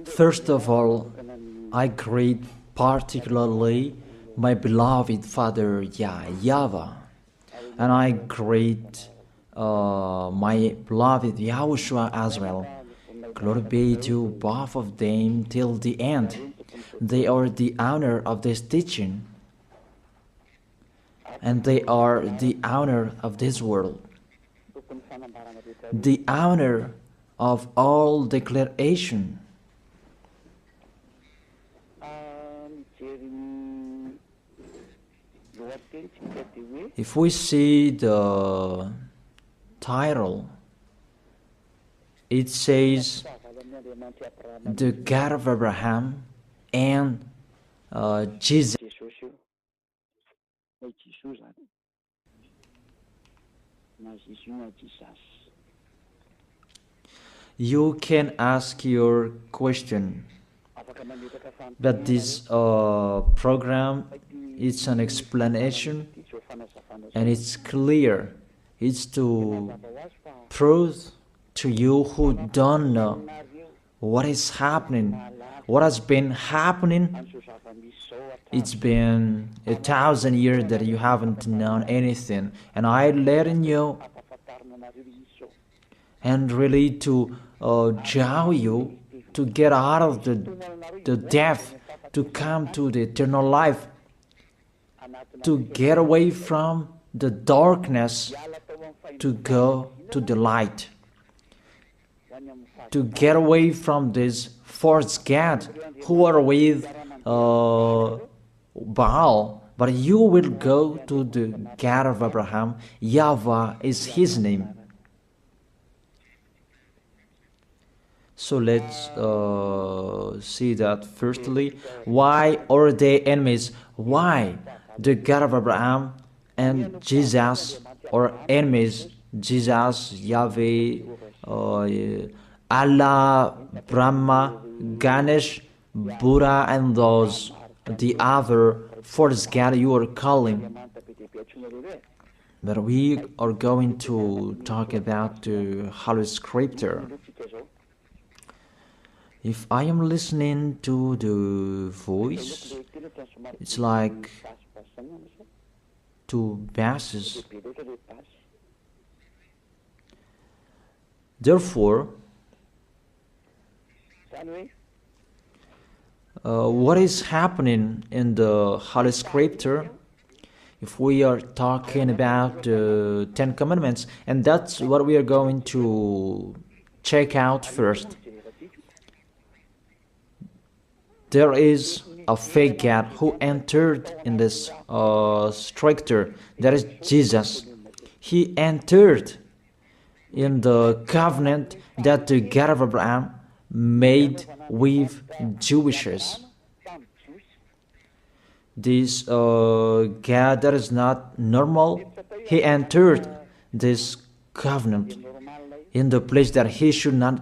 First of all, I greet particularly my beloved Father YAHVAH, and I greet my beloved YAHOSHUA as well. Glory be to both of them till the end. They are the honor of this teaching, and they are the honor of this world, the honor of all declaration. If we see the title, it says the God of Abraham and Jesus. You can ask your question, but this program, it's an explanation, and it's clear. It's to prove to you who don't know what is happening, what has been happening. It's been 1,000 years that you haven't known anything, and I'm letting you, and really to draw you to get out of the death, to come to the eternal life, to get away from the darkness, to go to the light, to get away from this false god who are with Baal, but you will go to the God of Abraham. YAHVAH is his name. So let's see that firstly. Why are they enemies? Why the God of Abraham and Jesus are enemies? Jesus, Yahweh, Allah, Brahma, Ganesh, Buddha, and those, the other false god you are calling. But we are going to talk about the Holy Scripture. If I am listening to the voice, it's like two basses. Therefore, what is happening in the Holy Scripture? If we are talking about the 10 Commandments, and that's what we are going to check out first. There is a fake God who entered in this Scripture. That is Jesus. He entered in the covenant that the God of Abraham made with Jewishes. This God that is not normal, he entered this covenant in the place that he should not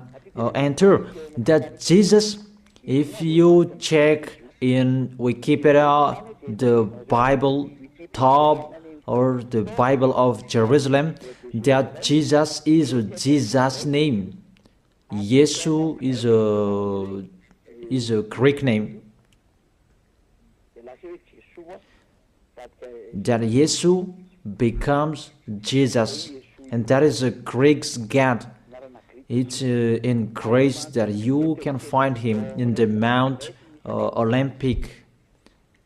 enter. That Jesus, if you check in Wikipedia, the Bible top or the Bible of Jerusalem, that Jesus is a Jesus name. Yesu is a Greek name. That Yesu becomes Jesus, and that is a Greek God. It's in grace that you can find him in the Mount Olympic,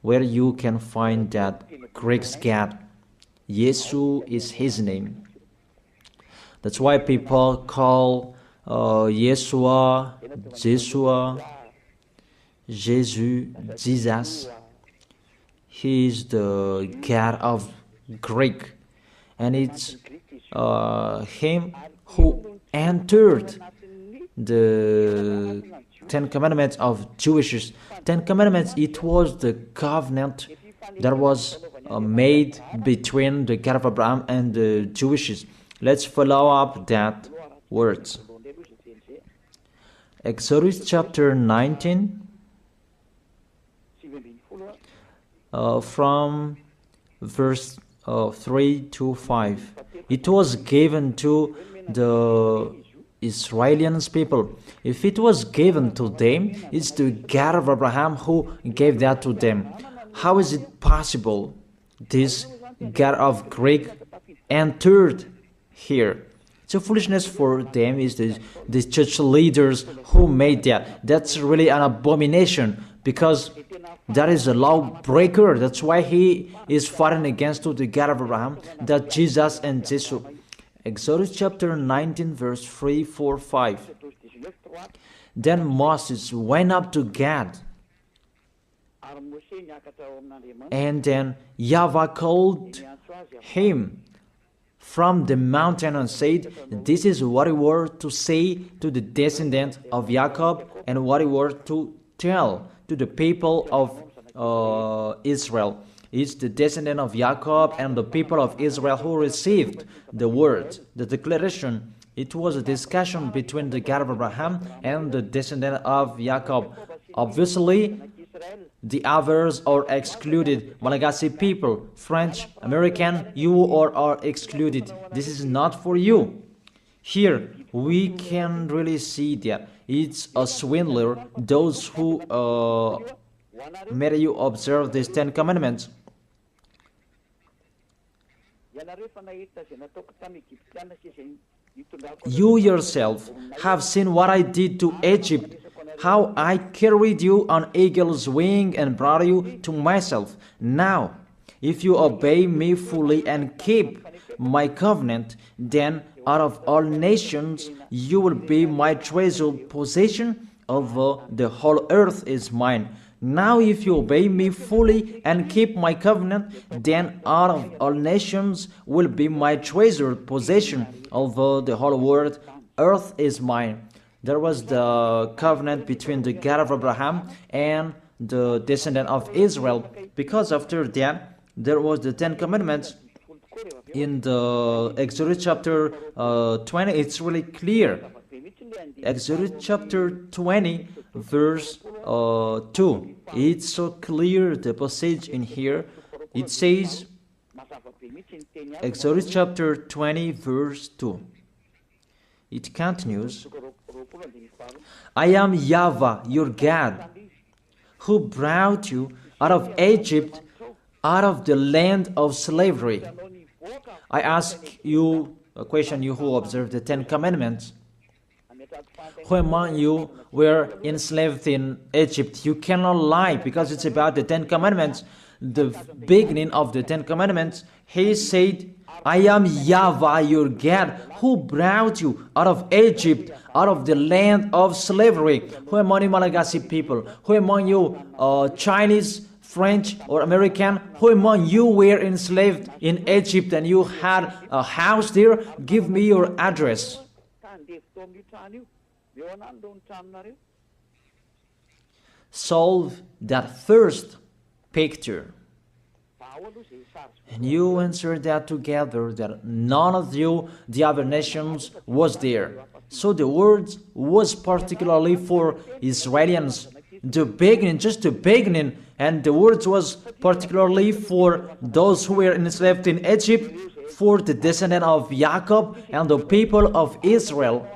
where you can find that Greek God. Yesu is his name. That's why people call Yeshua, Jeshua, Jesus, Jesus. He is the God of Greek, and it's him who entered the 10 Commandments of Jewish. 10 Commandments, it was the covenant that was made between the God of Abraham and the Jewishes. Let's follow up that words. Exodus chapter 19, from verse 3 to 5. It was given to the Israelians people. If it was given to them, it's the God of Abraham who gave that to them. How is it possible this God of Greek entered here? It's a foolishness for them. Is the church leaders who made that. That's really an abomination, because that is a lawbreaker. That's why he is fighting against the God of Abraham, that Jesus and Jesus. Exodus chapter 19 verse 3, 4, 5. Then Moses went up to Gad, and then YAHVAH called him from the mountain and said, this is what you were to say to the descendant of Jacob, and what you were to tell to the people of Israel. It's the descendant of Jacob and the people of Israel who received the word, the declaration. It was a discussion between the God of Abraham and the descendant of Jacob. Obviously, the others are excluded. Malagasy people, French, American, you are excluded. This is not for you. Here, we can really see that it's a swindler, those who made you observe these 10 commandments. You yourself have seen what I did to Egypt, how I carried you on eagle's wing and brought you to myself. Now, if you obey me fully and keep my covenant, then out of all nations you will be my treasured possession, although the whole earth is mine. Now if you obey me fully and keep my covenant, then out of all nations will be my treasured possession, although the whole world, earth is mine. There was the covenant between the God of Abraham and the descendant of Israel, because after that there was the 10 commandments. In the Exodus chapter 20, it's really clear. Exodus chapter 20 verse 2. It's so clear, the passage in here. It says, Exodus chapter 20 verse 2. It continues, I am YAHVAH, your God, who brought you out of Egypt, out of the land of slavery. I ask you a question, you who observe the 10 commandments. Who among you were enslaved in Egypt? You cannot lie, because it's about the 10 commandments. The beginning of the 10 commandments, he said, I am YAHVAH, your God, who brought you out of Egypt, out of the land of slavery. Who among you Malagasy people? Who among you Chinese, French, or American? Who among you were enslaved in Egypt and you had a house there? Give me your address. Solve that first picture. And you answer that together, that none of you, the other nations, was there. So the word was particularly for Israelians. The beginning, just the beginning, and the word was particularly for those who were enslaved in Egypt, for the descendant of Jacob and the people of Israel.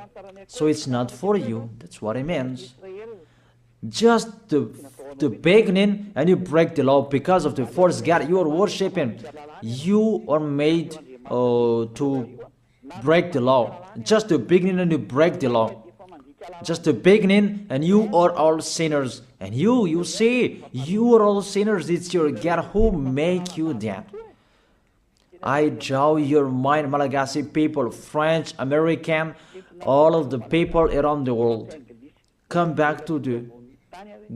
So it's not for you. That's what it means. Just the beginning, and you break the law because of the false God you are worshiping. You are made to break the law. Just the beginning, and you break the law. Just the beginning, and you are all sinners. And you see, you are all sinners. It's your God who make you that. I draw your mind, Malagasy people, French, American, all of the people around the world. Come back to the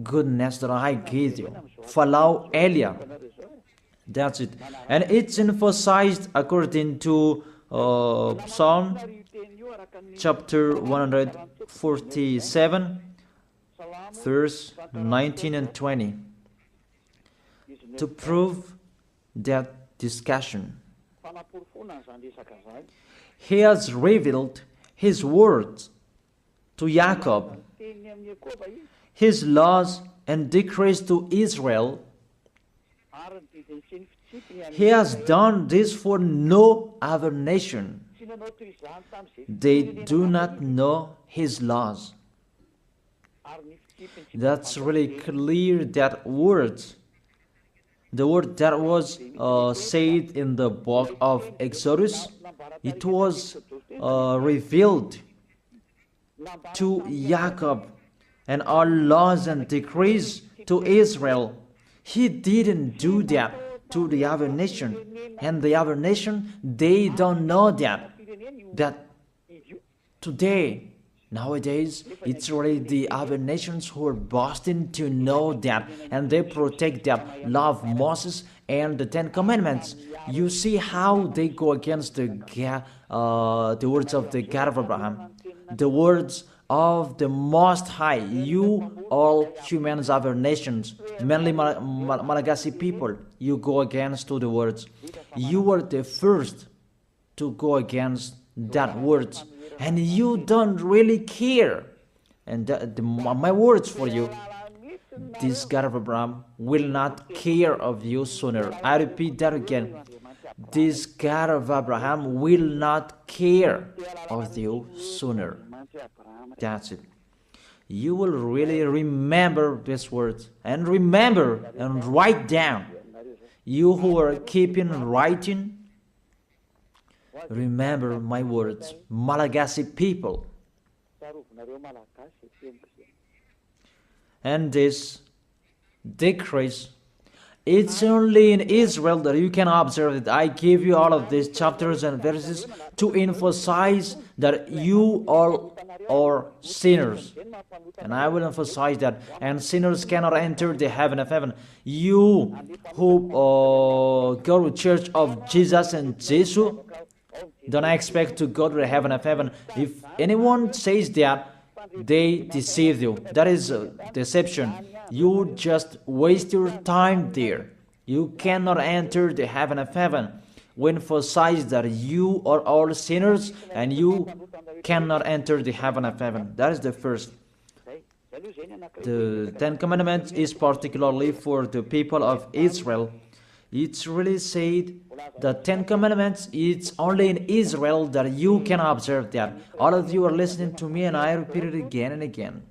goodness that I give you. Follow Elia. That's it. And it's emphasized according to Psalm chapter 147, verse 19 and 20. To prove that discussion, he has revealed his words to Jacob, his laws and decrees to Israel. He has done this for no other nation. They do not know His laws. That's really clear, that word. The word that was said in the book of Exodus, it was revealed to Jacob, and all laws and decrees to Israel. He didn't do that to the other nation, and the other nation, they don't know that today, nowadays, it's really the other nations who are boasting to know that, and they protect that, love Moses and the Ten Commandments. You see how they go against the words of the God of Abraham, the words of the Most High. You, all humans, other nations, mainly Malagasy people, you go against to the words. You were the first to go against that words, and you don't really care. And my words for you, this God of Abraham will not care of you sooner. I repeat that again. This God of Abraham will not care of you sooner. That's it. You will really remember these words, and remember and write down. You who are keeping writing, remember my words, Malagasy people. And this decrease, it's only in Israel that you can observe it. I give you all of these chapters and verses to emphasize that you all are sinners. And I will emphasize that. And sinners cannot enter the heaven of heaven. You who go to church of Jesus and Jesus, don't expect to go to the heaven of heaven. If anyone says that, they deceive you. That is deception. You just waste your time there. You cannot enter the heaven of heaven. We emphasize that you are all sinners and you cannot enter the heaven of heaven. That is the first. The Ten Commandments is particularly for the people of Israel. It's really said the Ten Commandments, it's only in Israel that you can observe that. All of you are listening to me, and I repeat it again and again.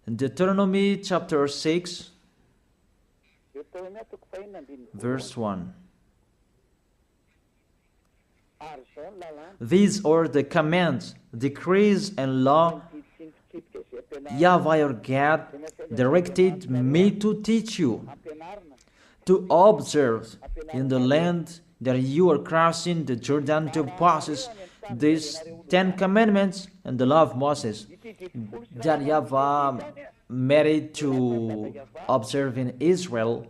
In Deuteronomy chapter 6, verse 1. These are the commands, decrees, and law YAHVAH your God directed me to teach you, to observe in the land that you are crossing the Jordan to possess these 10 commandments and the law of Moses, that YAHVAH made it to observe in Israel,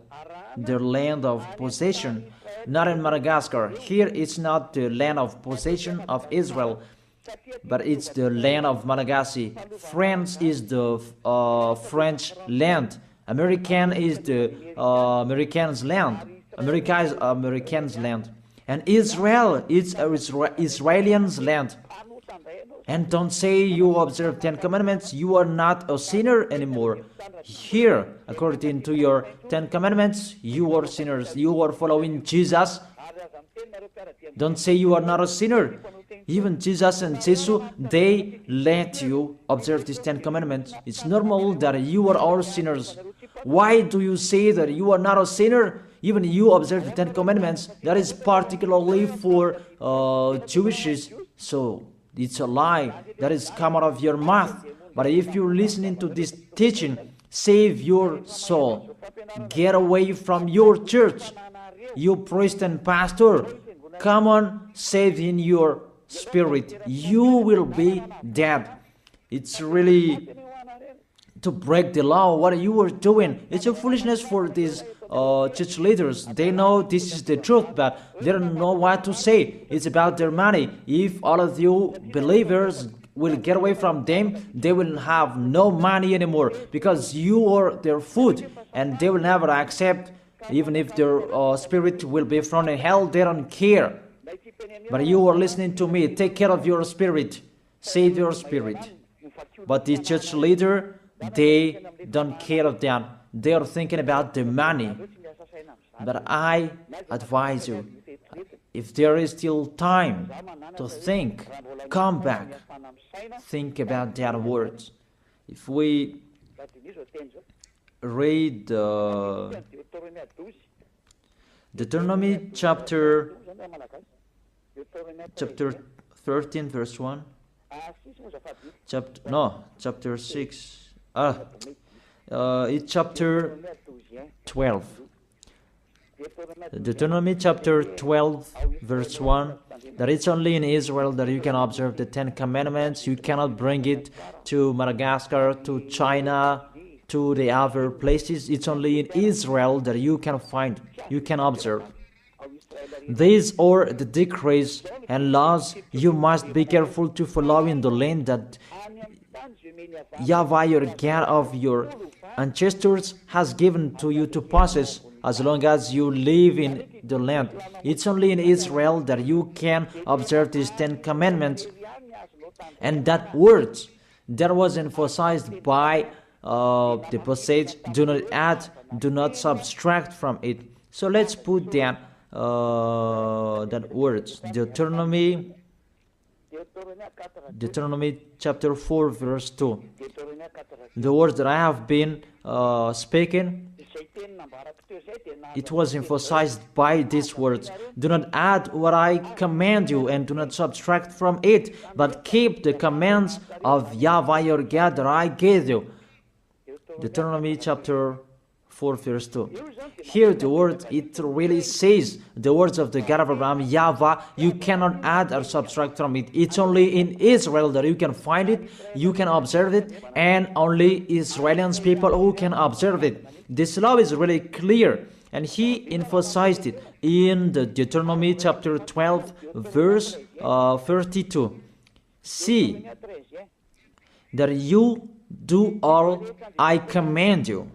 their land of possession, not in Madagascar. Here it's not the land of possession of Israel, but it's the land of Malagasy. France is the French land. American is the American's land. America is American's land. And Israel is Israelians' land. And don't say you observe 10 commandments, you are not a sinner anymore. Here, according to your 10 commandments, you are sinners. You are following Jesus. Don't say you are not a sinner. Even Jesus and Jesus, they let you observe these 10 commandments. It's normal that you are all sinners. Why do you say that you are not a sinner? Even you observe the 10 commandments. That is particularly for Jewishes. So it's a lie that is come out of your mouth. But if you're listening to this teaching, save your soul. Get away from your church. You priest and pastor, come on, save in your spirit. You will be dead. It's really to break the law, what you were doing. It's a foolishness for these church leaders. They know this is the truth, but they don't know what to say. It's about their money. If all of you believers will get away from them, they will have no money anymore, because you are their food, and they will never accept. Even if their spirit will be thrown in hell, they don't care. But you are listening to me. Take care of your spirit. Save your spirit. But the church leader, they don't care of that. They are thinking about the money. But I advise you, If there is still time to think, come back, think about that words. If we read Deuteronomy chapter 13 verse 1, chapter 6, it's chapter 12. Deuteronomy chapter 12 verse 1, that it's only in Israel that you can observe the 10 commandments. You cannot bring it to Madagascar, to China, to the other places. It's only in Israel that you can find, you can observe. These are the decrees and laws you must be careful to follow in the land that YAHVAH, your God of your ancestors, has given to you to possess as long as you live in the land. It's only in Israel that you can observe these 10 commandments. And that word that was emphasized by the passage, do not add, do not subtract from it. So let's put that words, Deuteronomy chapter 4 verse 2. The words that I have been speaking, it was emphasized by these words. Do not add what I command you, and do not subtract from it, but keep the commands of YAHVAH your God that I gave you. Deuteronomy chapter 4 verse 2. Here the word, it really says, the words of the God of Abraham, YAHVAH, you cannot add or subtract from it. It's only in Israel that you can find it, you can observe it, and only Israelians people who can observe it. This law is really clear, and he emphasized it in the Deuteronomy chapter 12 verse 32. See that you do all I command you.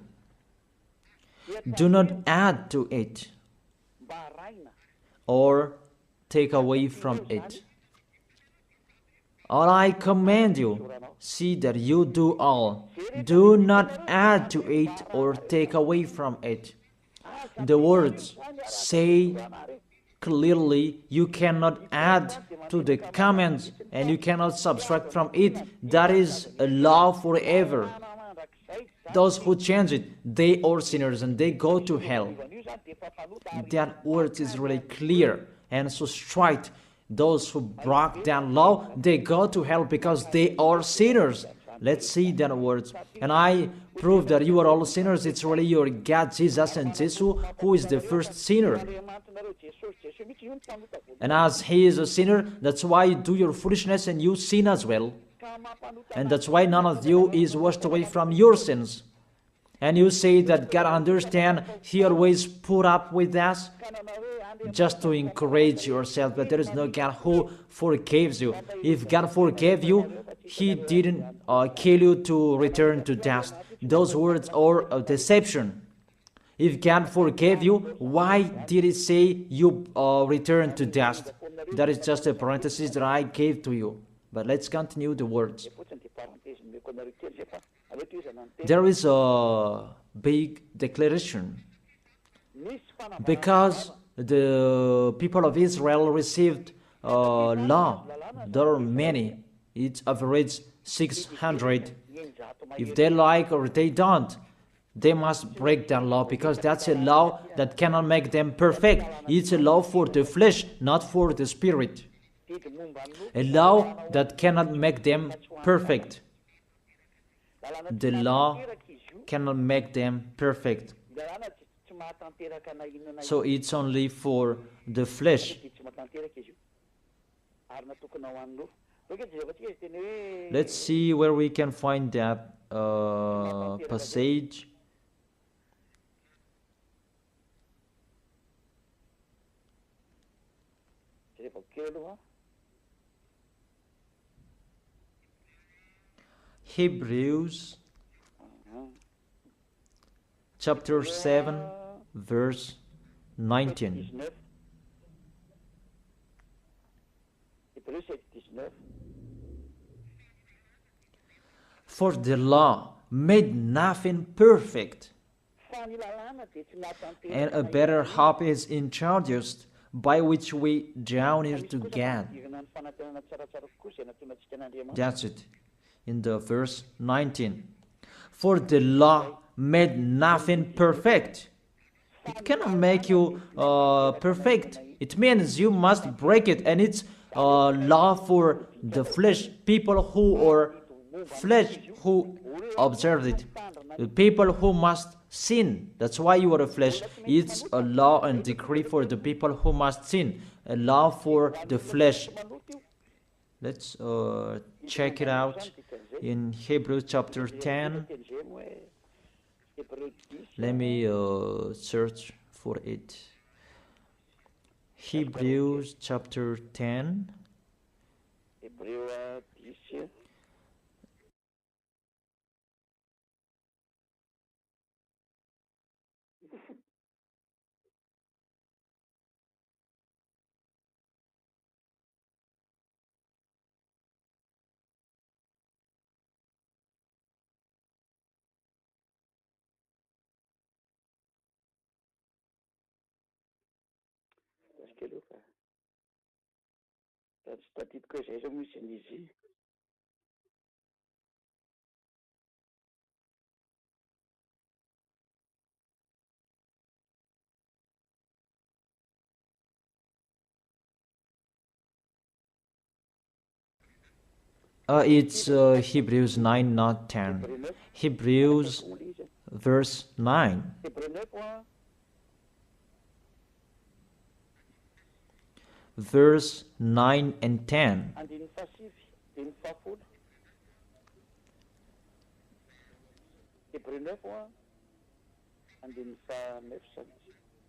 Do not add to it or take away from it. All I command you, see that you do all. Do not add to it or take away from it. The words say clearly you cannot add to the commands and you cannot subtract from it. That is a law forever. Those who change it, they are sinners and they go to hell. That word is really clear and so straight. Those who broke that law, they go to hell because they are sinners. Let's see that words. And I prove that you are all sinners. It's really your God, Jesus and Jesus, who is the first sinner. And as he is a sinner, that's why you do your foolishness and you sin as well. And that's why none of you is washed away from your sins. And you say that God understands, he always put up with us, just to encourage yourself, but there is no God who forgives you. If God forgave you, he didn't kill you to return to dust. Those words are a deception. If God forgave you, why did he say you return to dust? That is just a parenthesis that I gave to you. But let's continue the words. There is a big declaration. Because the people of Israel received law, there are many. It's average 600. If they like or they don't, they must break that law, because that's a law that cannot make them perfect. It's a law for the flesh, not for the spirit. A law that cannot make them perfect. The law cannot make them perfect. So it's only for the flesh. Let's see where we can find that passage. Hebrews chapter 7 verse 19. For the law made nothing perfect, and a better hope is introduced by which we draw near to God. That's it. In the verse 19. For the law made nothing perfect. It cannot make you perfect. It means you must break it, and it's law for the flesh, people who are flesh who observe it, the people who must sin. That's why you are a flesh. It's a law and decree for the people who must sin, a law for the flesh. Let's check it out in Hebrews chapter 10. Let me search for it. Hebrews chapter 10. It's Hebrews 9, not 10. Hebrews verse 9. Verse 9 and 10.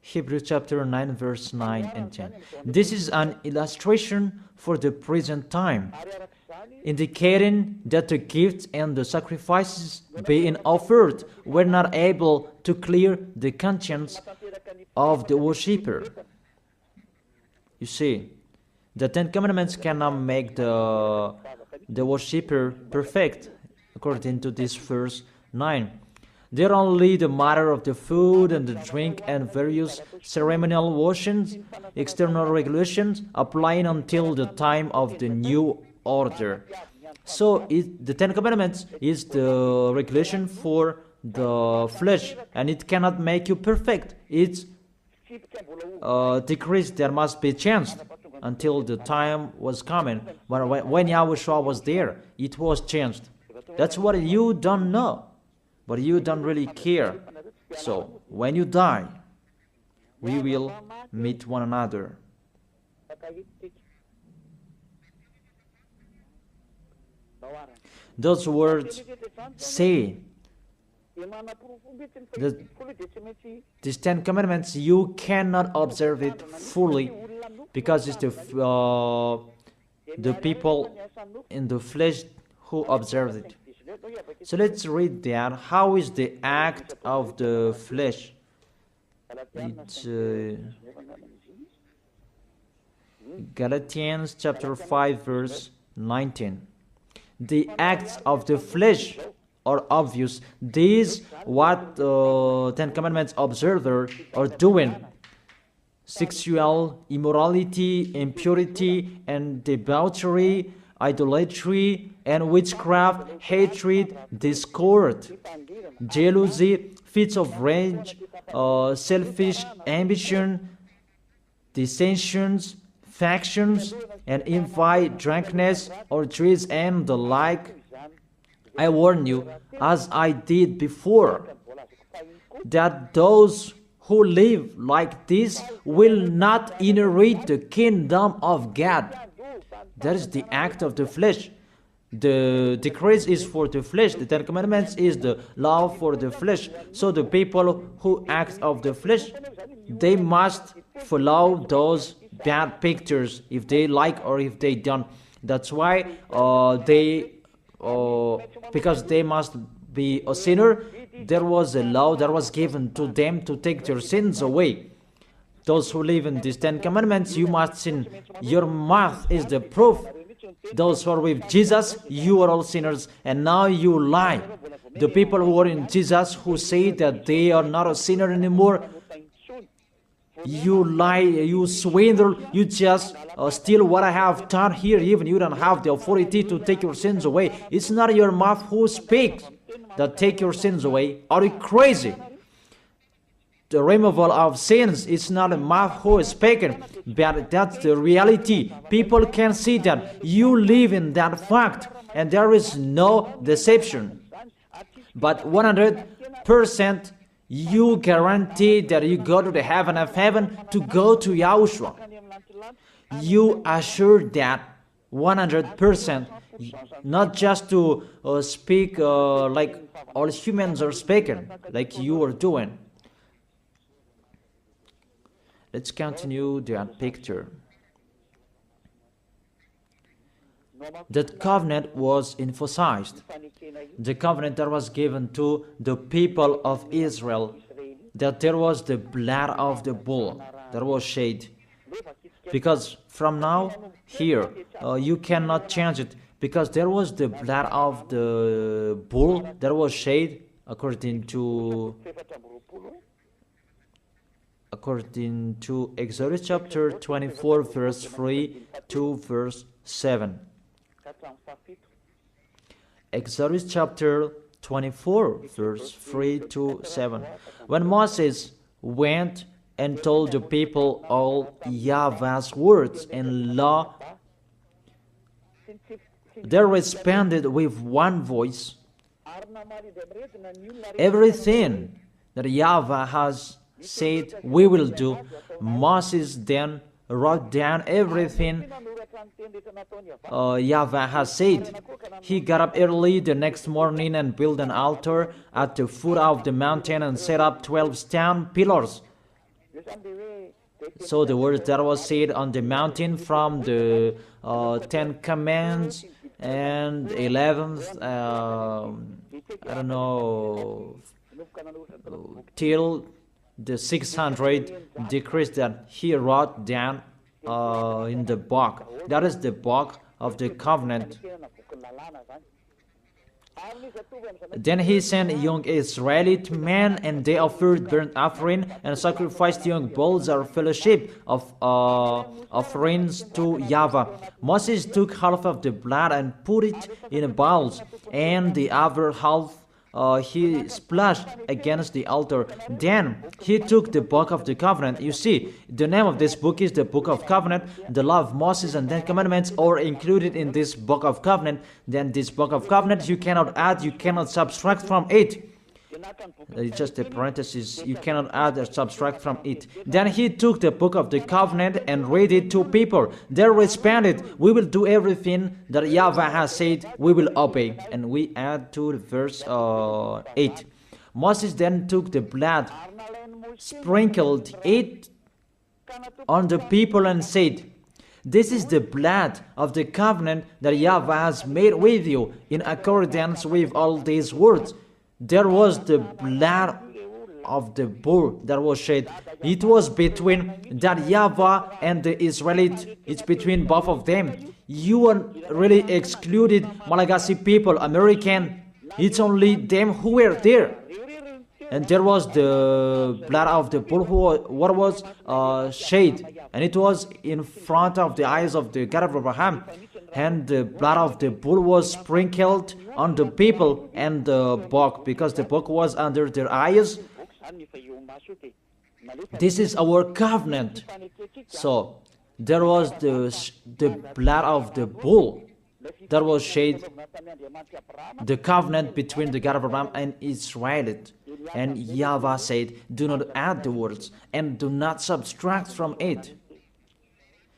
Hebrews chapter 9, verse 9 and 10. This is an illustration for the present time, indicating that the gifts and the sacrifices being offered were not able to clear the conscience of the worshipper. You see, the Ten Commandments cannot make the worshipper perfect, according to this verse 9. They're only the matter of the food and the drink and various ceremonial washings, external regulations applying until the time of the new order. So the Ten Commandments is the regulation for the flesh, and it cannot make you perfect. It's decrease that must be changed until the time was coming. But when YAHOSHUA was there, it was changed. That's what you don't know, but you don't really care. So when you die, we will meet one another. Those words say that these Ten Commandments, you cannot observe it fully because it's the people in the flesh who observe it. So let's read that. How is the act of the flesh? It's Galatians chapter 5 verse 19. The acts of the flesh are obvious. These what Ten Commandments observers are doing: sexual immorality, impurity, and debauchery, idolatry, and witchcraft, hatred, discord, jealousy, fits of rage, selfish ambition, dissensions, factions, and envy, drunkenness, orgies, and the like. I warn you, as I did before, that those who live like this will not inherit the kingdom of God. That is the act of the flesh. The decrease is for the flesh. The Ten Commandments is the law for the flesh. So the people who act of the flesh, they must follow those bad pictures if they like or if they don't. That's why because they must be a sinner, there was a law that was given to them to take their sins away. Those who live in these Ten Commandments, you must sin. Your mouth is the proof. Those who are with Jesus, you are all sinners, and now you lie. The people who are in Jesus, who say that they are not a sinner anymore, You lie, you swindle, you just steal what I have done here. Even you don't have the authority to take your sins away. It's not your mouth who speaks that take your sins away. Are you crazy? The removal of sins is not a mouth who is speaking, but that's the reality. People can see that you live in that fact, and there is no deception. But 100%, you guarantee that you go to the heaven of heaven to go to Yahushua. You assure that 100%, not just to speak like all humans are speaking, like you are doing. Let's continue that picture. That covenant was emphasized. The covenant that was given to the people of Israel, that there was the blood of the bull that was shed. Because from now, here, you cannot change it, because there was the blood of the bull that was shed according to Exodus chapter 24, verse 3 to verse 7. Exodus chapter 24, verse 3 to 7. When Moses went and told the people all YAHVAH's words and law, they responded with one voice. Everything that YAHVAH has said we will do. Moses then wrote down everything YAHVAH has said. He got up early the next morning and built an altar at the foot of the mountain and set up 12 stone pillars. So the words that was said on the mountain from the 10 Commandments and 11th, I don't know, till the 600 decrees that he wrote down in the book. That is the book of the covenant. Then he sent young Israelite men, and they offered burnt offering and sacrificed young bulls or fellowship of offerings to YAHVAH. Moses took half of the blood and put it in bowls, and the other half he splashed against the altar. Then he took the book of the covenant. You see, the name of this book is the book of covenant. The law of Moses and 10 commandments are included in this book of covenant. Then this book of covenant, you cannot add, you cannot subtract from it. It's just a parenthesis. You cannot add or subtract from it. Then he took the book of the covenant and read it to people. They responded, we will do everything that YAHVAH has said, we will obey. And we add to the verse 8. Moses then took the blood, sprinkled it on the people and said, this is the blood of the covenant that YAHVAH has made with you in accordance with all these words. There was the blood of the bull that was shed. It was between that YAHVAH and the Israelite. It's between both of them. You are really excluded Malagasy people, American. It's only them who were there. And there was the blood of the bull what was shed. And it was in front of the eyes of the God of Abraham. And the blood of the bull was sprinkled on the people and the book, because the book was under their eyes. This is our covenant. So there was the blood of the bull that was shed, the covenant between the God of Abraham and Israel. And YAHVAH said, do not add the words and do not subtract from it.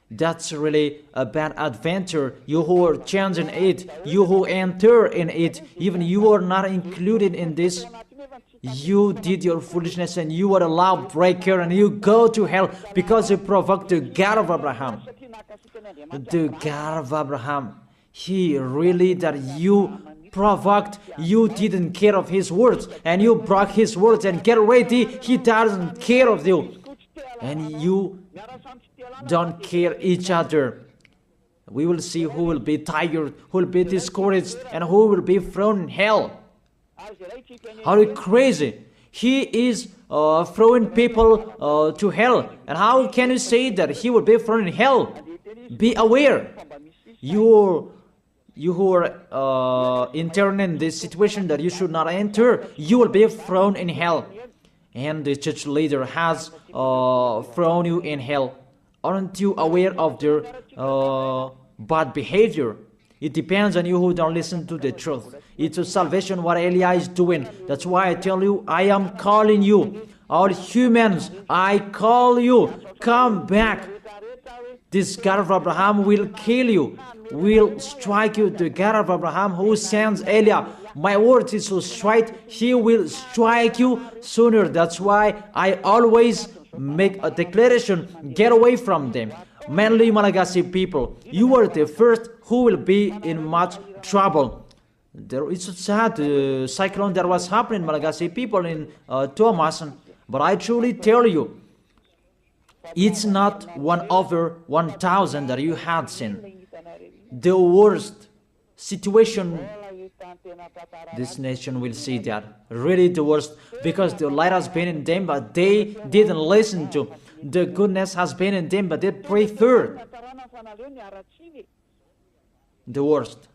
That's really a bad adventure. You who are changing it, you who enter in it, even you are not included in this. You did your foolishness and you are a lawbreaker and you go to hell because you provoked the God of Abraham. The God of Abraham, he really that you provoked, you didn't care of his words and you broke his words, and get ready, he doesn't care of you. And you don't care each other. We will see who will be tired, who will be discouraged, and who will be thrown in hell. Are you crazy? He is throwing people to hell. And how can you say that he will be thrown in hell? Be aware. You who are entering in this situation that you should not enter, you will be thrown in hell. And the church leader has thrown you in hell. Aren't you aware of their bad behavior? It depends on you who don't listen to the truth. It's a salvation what Elia is doing. That's why I tell you, I am calling you. All humans, I call you. Come back. This God of Abraham will kill you, will strike you. The God of Abraham who sends Elia, my word is so straight, he will strike you sooner. That's why I always make a declaration, get away from them. Mainly Malagasy people, you are the first who will be in much trouble. There is a sad cyclone that was happening in Malagasy people in Thomas, but I truly tell you, it's not 1 over 1,000 that you had seen. The worst situation, this nation will see that. Really the worst, because the light has been in them, but they didn't listen to. The goodness has been in them, but they preferred the worst.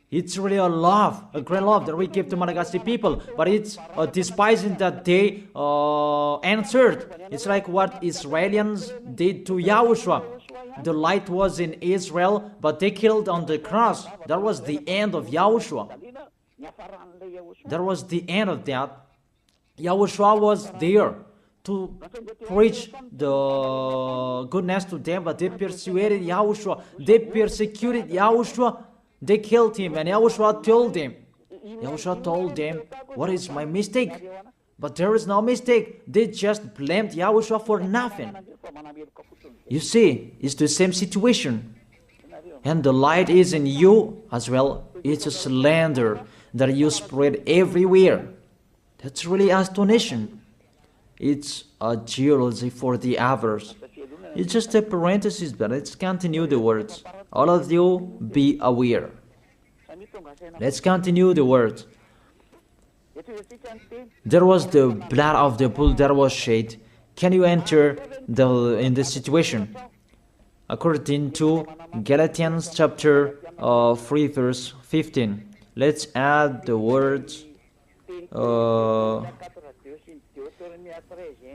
It's really a love, a great love that we give to Malagasy people, but it's despising that they answered. It's like what Israelis did to Yahushua. The light was in Israel, but they killed on the cross. That was the end of Yahushua. That was the end of that. Yahushua was there to preach the goodness to them, but they persuaded Yahushua. They persecuted Yahushua. They killed him, and Yahushua told them. Yahushua told them, what is my mistake? But there is no mistake. They just blamed Yahushua for nothing. You see, it's the same situation. And the light is in you as well. It's a slander that you spread everywhere. That's really astonishing. It's a jealousy for the others. It's just a parenthesis, but let's continue the words. All of you, be aware. Let's continue the words. There was the blood of the bull that was shed. Can you enter in this situation? According to Galatians chapter 3 verse 15. Let's add the words.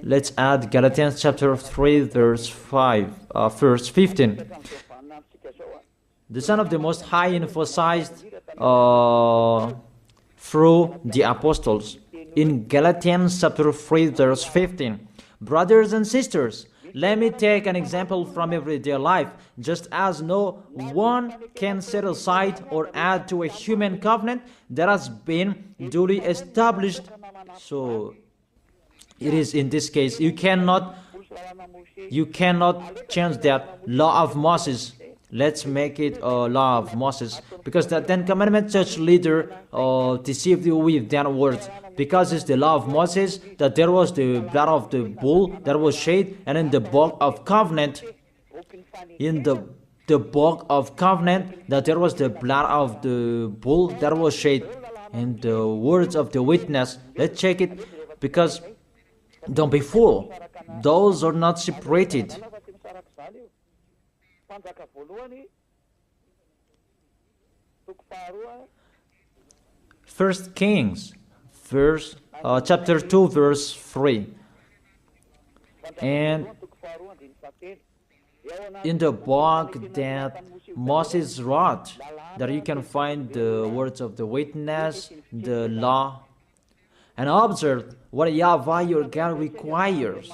Let's add Galatians chapter 3 verse 15. The Son of the Most High emphasized through the apostles. In Galatians chapter 3 verse 15, brothers and sisters, let me take an example from everyday life. Just as no one can set aside or add to a human covenant that has been duly established, so it is in this case, you cannot change that law of Moses. Let's make it a law of Moses, because the Ten Commandment church leader deceived you with that word. Because it's the law of Moses that there was the blood of the bull that was shed, and in the book of covenant, the book of covenant, that there was the blood of the bull that was shed, and the words of the witness. Let's check it, because don't be fooled. Those are not separated. First Kings, chapter 2, verse 3. And in the book that Moses wrote, that you can find the words of the witness, the law, and observe what YAHVAH your God requires.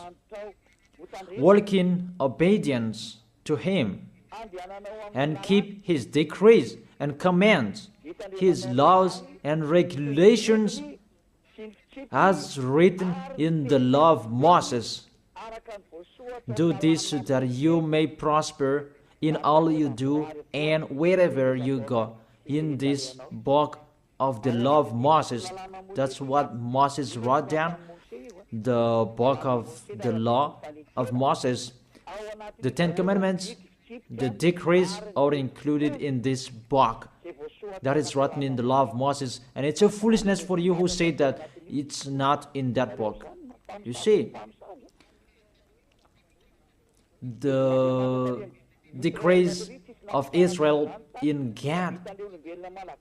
Walk in obedience to Him, and keep His decrees and commands, His laws and regulations, as written in the law of Moses. Do this so that you may prosper in all you do and wherever you go. In this book of the law of Moses, that's what Moses wrote down, the book of the law of Moses. The Ten Commandments, the decrees are included in this book that is written in the law of Moses. And it's a foolishness for you who say that It's not in that book. You see, the decrees of Israel in Gad,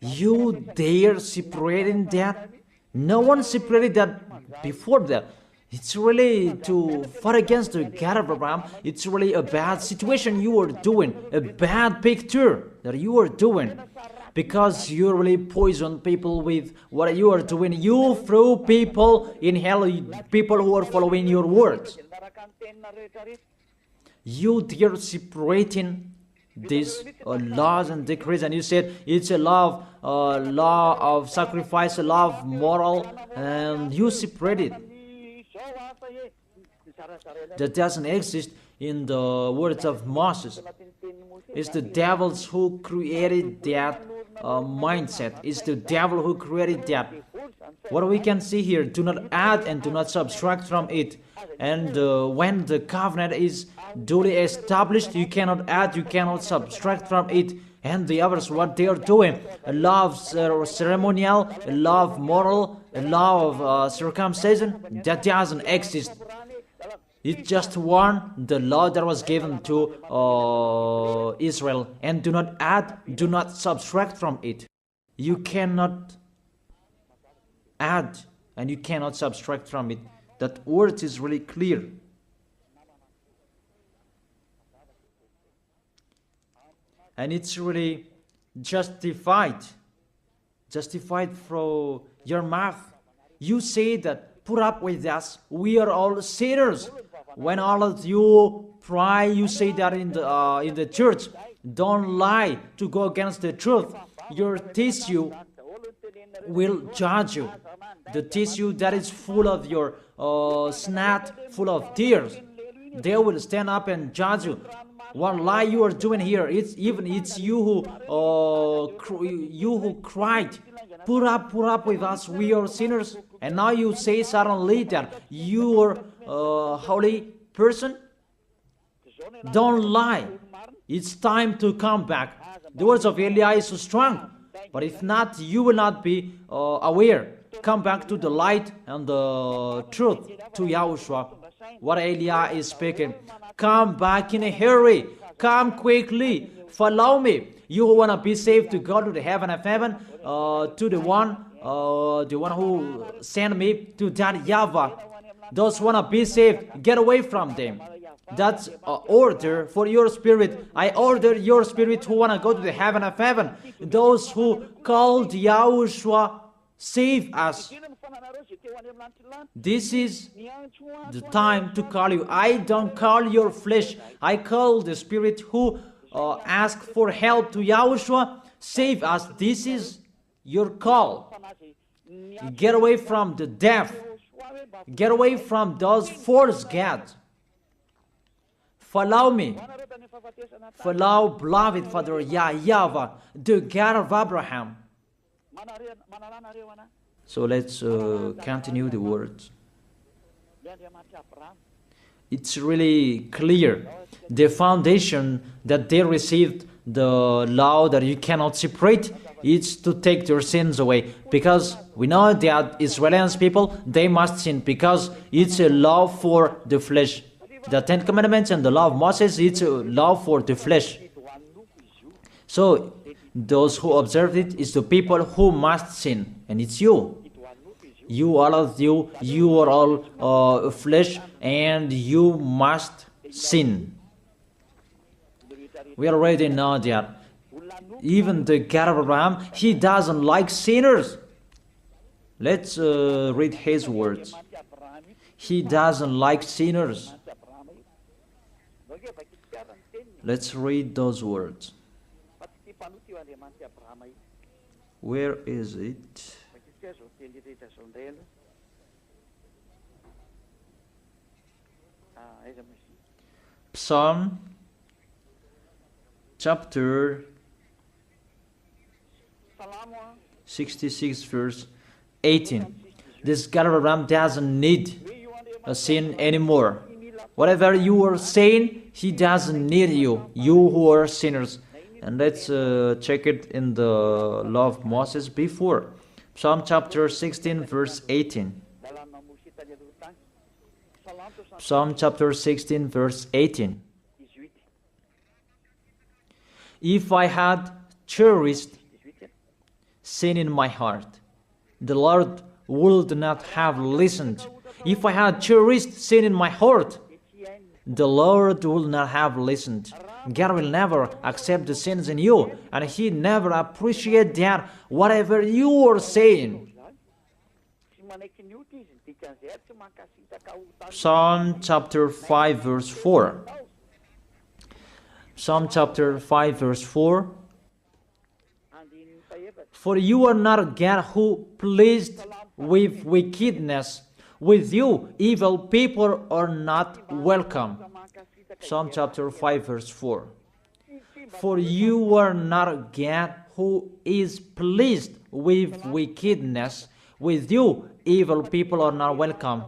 you dare separating that? No one separated that before that. It's really to fight against the God of Abraham. It's really a bad situation you are doing, a bad picture that you are doing, because you really poison people with what you are doing. You throw people in hell, people who are following your words. You dare separating these laws and decrees, and you said it's a law of sacrifice, a law of moral, and you separate it. That doesn't exist in the words of Moses. It's the devils who created that mindset. It's the devil who created that. What we can see here, do not add and do not subtract from it. And when the covenant is duly established, you cannot add, you cannot subtract from it. And the others, what they are doing, a law of ceremonial, a law of moral, a law of circumcision, that doesn't exist. It's just one, the law that was given to Israel. And do not add, do not subtract from it. You cannot add and you cannot subtract from it. That word is really clear. And it's really justified from your mouth. You say that, put up with us, we are all sinners. When all of you pray, you say that in the church. Don't lie to go against the truth. Your tissue will judge you. The tissue that is full of your snot, full of tears, they will stand up and judge you. What lie you are doing here? It's you who cried, put up with us, we are sinners, and now you say suddenly that you are a holy person. Don't lie. It's time to come back. The words of Eli is so strong, but if not, you will not be aware. Come back to the light and the truth, to Yahushua. What Eli is speaking. Come back in a hurry. Come quickly. Follow me. You who want to be saved, to go to the heaven of heaven, to the one who sent me, to that YAHVAH. Those who want to be saved, get away from them. That's an order for your spirit. I order your spirit who want to go to the heaven of heaven. Those who called Yahushua, save us. This is the time to call you. I don't call your flesh. I call the spirit who ask for help to Yahushua. Save us. This is your call. Get away from the deaf. Get away from those false gods. Follow me. Follow beloved Father YAHVAH, the God of Abraham. So let's continue the words. It's really clear. The foundation that they received, the law that you cannot separate, is to take their sins away. Because we know that Israelians people, they must sin because it's a law for the flesh. The Ten Commandments and the law of Moses, it's a law for the flesh. So those who observe it is the people who must sin, and it's you. You, all of you, you are all flesh, and you must sin. We already know that. Even the God of Abraham, he doesn't like sinners. Let's read his words. He doesn't like sinners. Let's read those words. Where is it? Psalm chapter 66 verse 18. This God of Abraham doesn't need a sin anymore. Whatever you are saying, he doesn't need you. You who are sinners. And let's check it in the law of Moses before. Psalm chapter 16, verse 18. Psalm chapter 16, verse 18. If I had cherished sin in my heart, the Lord would not have listened. If I had cherished sin in my heart, the Lord will not have listened. God will never accept the sins in you, and He never appreciate that whatever you are saying. Psalm chapter 5 verse 4. Psalm chapter 5 verse 4. For you are not a God who pleased with wickedness. With you, evil people are not welcome. Psalm chapter 5 verse 4. For you are not a God who is pleased with wickedness. With you, evil people are not welcome.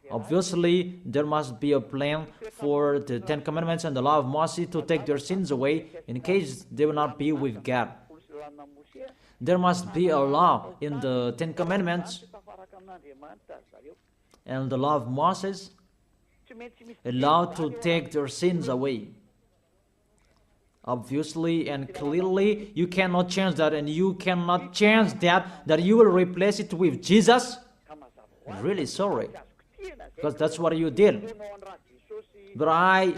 Obviously, there must be a plan for the Ten Commandments and the law of Moses to take their sins away in case they will not be with God. There must be a law in the Ten Commandments and the law of Moses, a law to take their sins away. Obviously and clearly, you cannot change that, and you cannot change that you will replace it with Jesus. Really sorry, because that's what you did. But I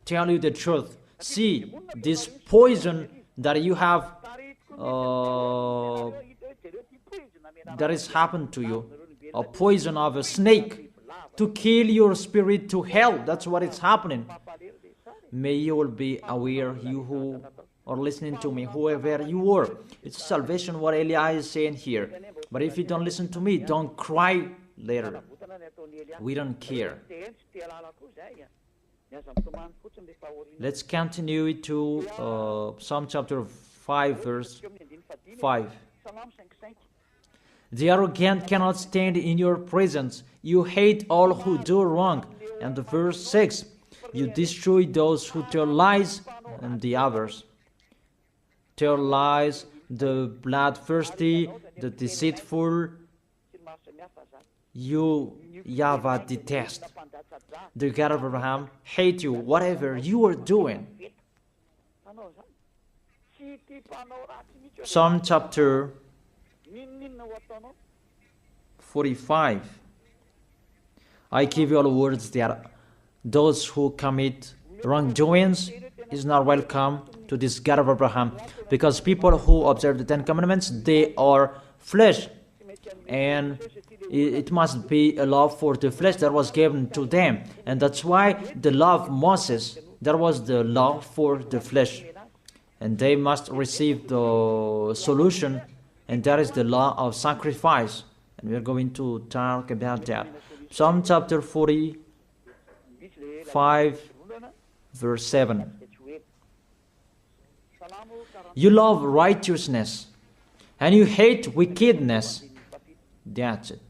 tell you the truth. See, this poison that you have, that has happened to you, a poison of a snake to kill your spirit to hell. That's what is happening. May you will be aware, you who are listening to me, whoever you are. It's salvation what Eli is saying here. But if you don't listen to me, don't cry later. We don't care. Let's continue to Psalm chapter 5 verse 5. The arrogant cannot stand in your presence. You hate all who do wrong. And the verse 6. You destroy those who tell lies, and the others. Tell lies, the bloodthirsty, the deceitful, you, YAHVAH, detest. The God of Abraham hate you, whatever you are doing. Psalm chapter 45. I give you all words that those who commit wrongdoings is not welcome to this God of Abraham, because people who observe the Ten Commandments, they are flesh, and it must be a law for the flesh that was given to them, and that's why the law of Moses, that was the law for the flesh, and they must receive the solution, and that is the law of sacrifice, and we're going to talk about that. Psalm chapter 45 verse 7. You love righteousness and you hate wickedness. That's it.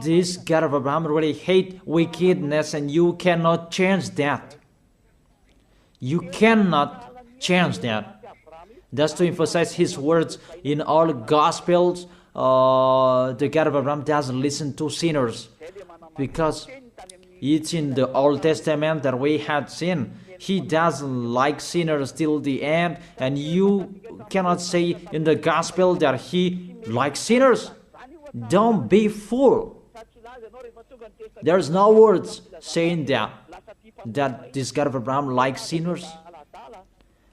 This God of Abraham really hate wickedness, and you cannot change that. You cannot change that. That's to emphasize his words in all Gospels. The God of Abraham doesn't listen to sinners, because it's in the Old Testament that we had seen. He doesn't like sinners till the end, and you cannot say in the Gospel that he likes sinners. Don't be fool. There's no words saying that this God of Abraham likes sinners.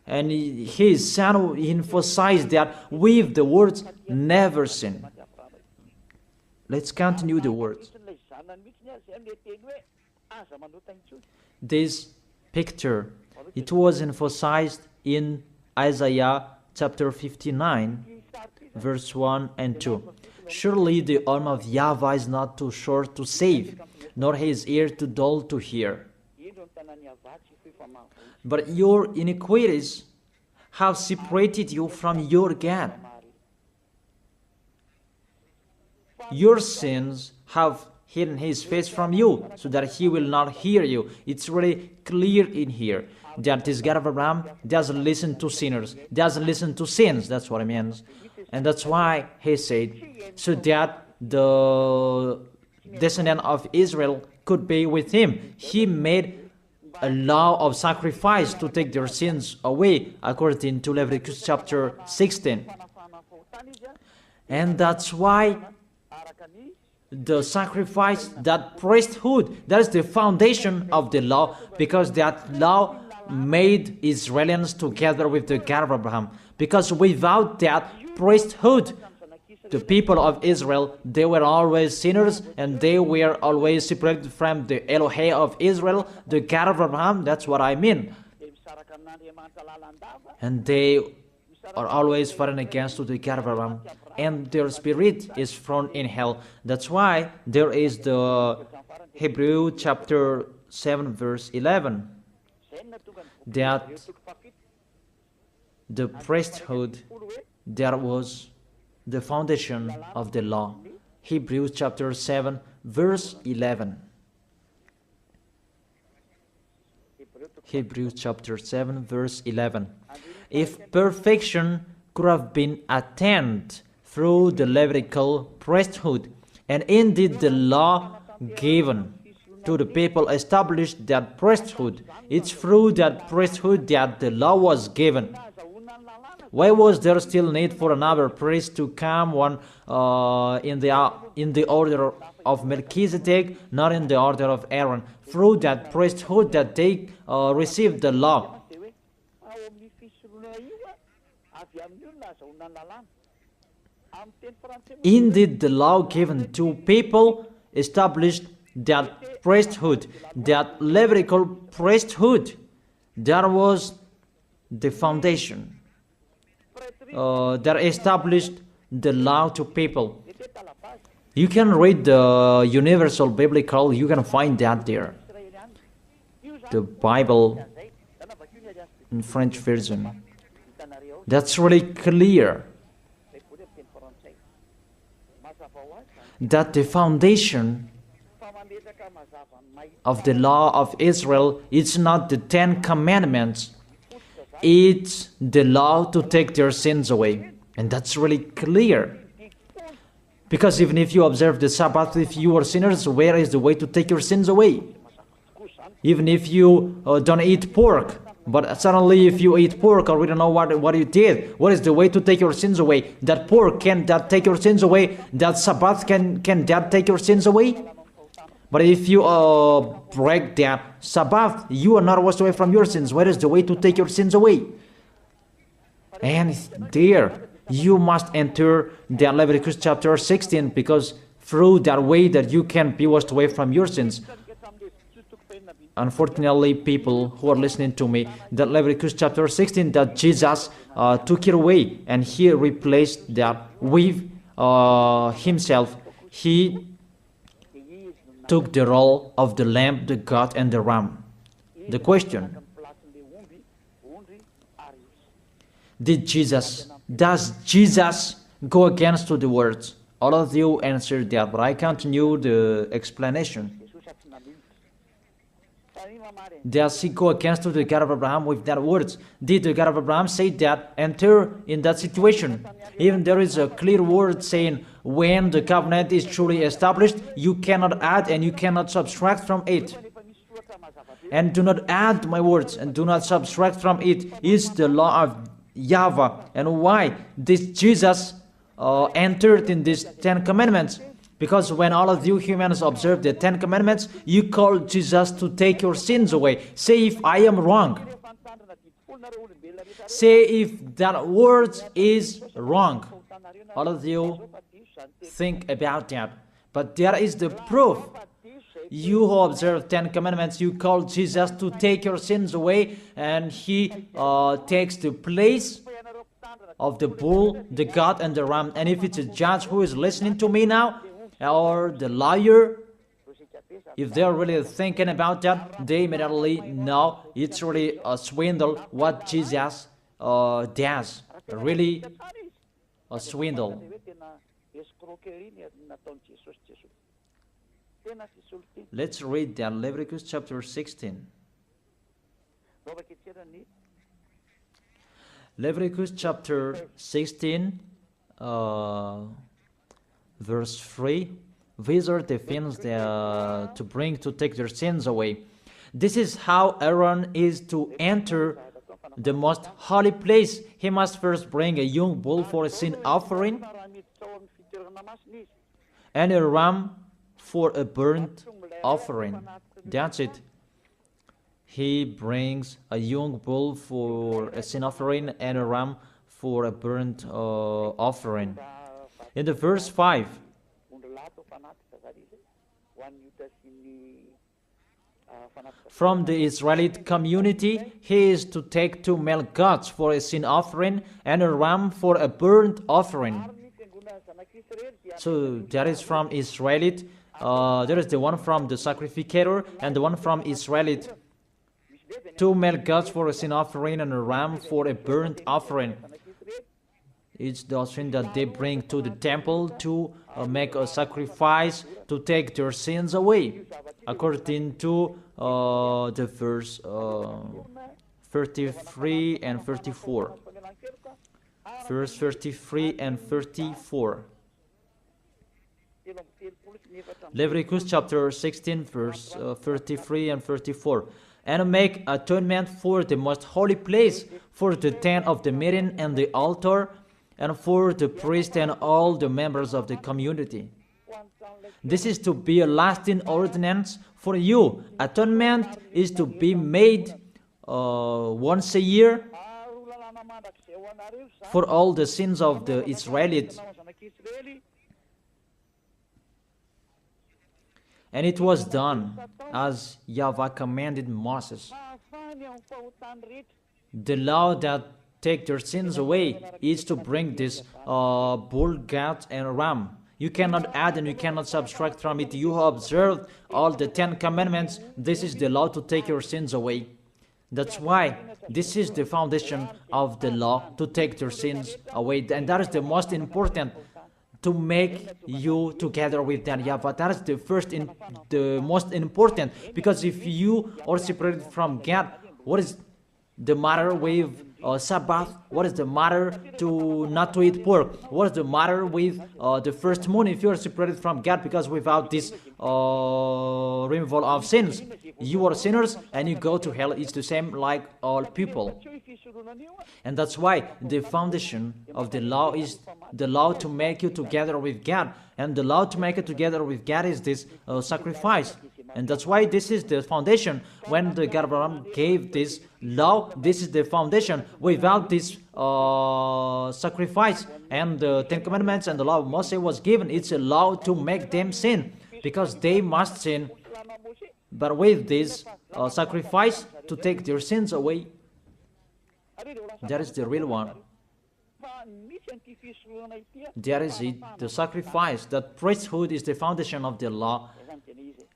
And his son emphasized that with the words, never sin. Let's continue the words. This picture, it was emphasized in Isaiah chapter 59, verse 1 and 2. Surely the arm of YAHVAH is not too short to save, nor his ear too dull to hear. But your iniquities have separated you from your God. Your sins have hidden his face from you so that he will not hear you. It's really clear in here that this God of Abraham doesn't listen to sinners, doesn't listen to sins. That's what it means. And that's why he said, so that the descendant of Israel could be with him. He made a law of sacrifice to take their sins away, according to Leviticus chapter 16. And that's why the sacrifice, that priesthood, that is the foundation of the law, because that law made Israelians together with the God of Abraham. Because without that priesthood, the people of Israel, they were always sinners, and they were always separated from the Elohim of Israel, the God of Abraham. That's what I mean. And they are always fighting against the God of Abraham, and their spirit is thrown in hell. That's why there is the Hebrew chapter 7 verse 11, that the priesthood, that was the foundation of the law. Hebrews chapter 7 verse 11. Hebrews chapter 7 verse 11. If perfection could have been attained through the Levitical priesthood, and indeed the law given to the people established that priesthood, it's through that priesthood that the law was given. Why was there still need for another priest to come, one in the order of Melchizedek, not in the order of Aaron? Through that priesthood that they received the law. Indeed, the law given to people established that priesthood, that Levitical priesthood. That was the foundation that established the law to people. You can read the Universal Biblical, you can find that there. The Bible in French version. That's really clear. That the foundation of the law of Israel, it's not the 10 commandments, it's the law to take their sins away. And that's really clear. Because even if you observe the Sabbath, if you are sinners, where is the way to take your sins away? Even if you don't eat pork, but suddenly if you eat pork, or we don't know what you did, what is the way to take your sins away? That pork, can that take your sins away? That Sabbath, can that take your sins away? But if you break that Sabbath, you are not washed away from your sins. Where is the way to take your sins away? And there, you must enter the Leviticus chapter 16, because through that way that you can be washed away from your sins. Unfortunately, people who are listening to me, that Leviticus chapter 16, that Jesus took it away, and he replaced that with himself. He took the role of the lamb, the goat, and the ram. The question: does Jesus go against the words? All of you answered that, but I continue the explanation. Does he go against the God of Abraham with that words? Did the God of Abraham say that enter in that situation? Even there is a clear word saying when the covenant is truly established, you cannot add and you cannot subtract from it. And do not add my words and do not subtract from it is the law of YAHVAH. And why this Jesus entered in these 10 commandments? Because when all of you humans observe the 10 commandments, you call Jesus to take your sins away. Say if I am wrong. Say if that word is wrong. All of you think about that. But there is the proof. You who observe 10 commandments, you call Jesus to take your sins away, and he takes the place of the bull, the goat, and the ram. And if it's a judge who is listening to me now, or the lawyer, if they're really thinking about that, they immediately know it's really a swindle what Jesus does. Really a swindle. Let's read that, Leviticus chapter 16. Leviticus chapter 16, verse 3. These are the things to bring to take their sins away. This is how Aaron is to enter the most holy place. He must first bring a young bull for a sin offering and a ram for a burnt offering. That's it. He brings a young bull for a sin offering and a ram for a burnt offering. In the verse 5, from the Israelite community, he is to take 2 male goats for a sin offering and a ram for a burnt offering. So that is from Israelite. There is the one from the sacrificator and the one from Israelite. 2 male goats for a sin offering and a ram for a burnt offering. It's the offering that they bring to the temple to make a sacrifice to take their sins away, according to the verse 33 and 34. Verse 33 and 34. Leviticus chapter 16, verse 33 and 34. And make atonement for the most holy place, for the tent of the meeting and the altar, and for the priest and all the members of the community. This is to be a lasting ordinance for you. Atonement is to be made once a year for all the sins of the Israelites. And it was done as YAHVAH commanded Moses. The law that take their sins away is to bring this bull, goat, and ram. You cannot add and you cannot subtract from it. You have observed all the 10 commandments. This is the law to take your sins away. That's why this is the foundation of the law, to take your sins away. And that is the most important, to make you together with that YAHVAH. That is the most important, because if you are separated from God, what is the matter with Sabbath? What is the matter to not to eat pork? What is the matter with the first moon if you are separated from God? Because without this removal of sins, you are sinners and you go to hell. It's the same like all people. And that's why the foundation of the law is the law to make you together with God. And the law to make it together with God is this sacrifice. And that's why this is the foundation. When the God of Abraham gave this law, this is the foundation. Without this sacrifice and the 10 Commandments and the law of Moses was given, it's a law to make them sin, because they must sin. But with this sacrifice to take their sins away, that is the real one. That is it, the sacrifice. That priesthood is the foundation of the law.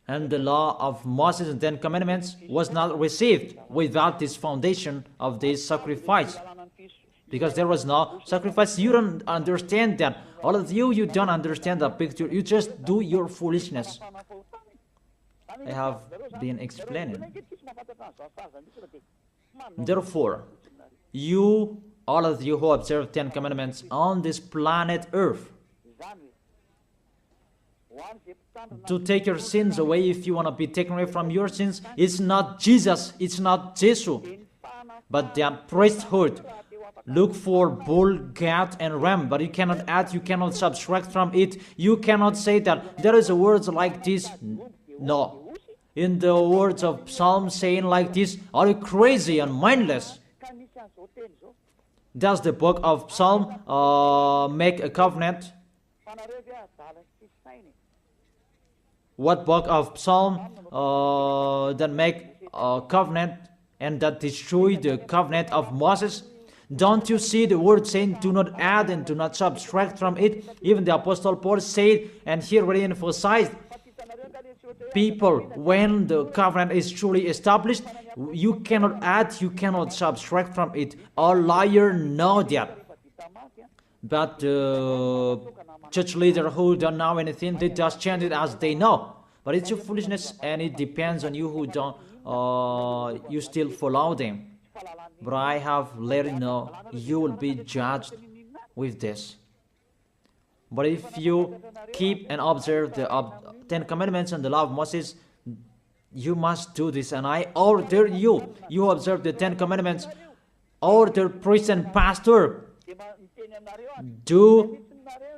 And the law of Moses and 10 Commandments was not received without this foundation of this sacrifice. Because there was no sacrifice. You don't understand that. All of you, you don't understand the picture. You just do your foolishness. I have been explaining. Therefore, you, all of you who observe 10 Commandments on this planet Earth, to take your sins away, if you want to be taken away from your sins, it's not Jesus, it's not Jesus, but the priesthood. Look for bull, goat, and ram, but you cannot add, you cannot subtract from it. You cannot say that there is a words like this. No. In the words of Psalm saying like this, are you crazy and mindless? Does the book of Psalm make a covenant? What book of Psalm that make a covenant and that destroy the covenant of Moses? Don't you see the word saying, do not add and do not subtract from it? Even the Apostle Paul said, and here really emphasized, people, when the covenant is truly established, you cannot add, you cannot subtract from it. All liars know that. But church leaders who don't know anything, they just chant it as they know. But it's your foolishness, and it depends on you who don't, you still follow them. But I have let you know, you will be judged with this. But if you keep and observe the 10 commandments and the law of Moses, you must do this. And I order you, you observe the 10 commandments, order priest and pastor, do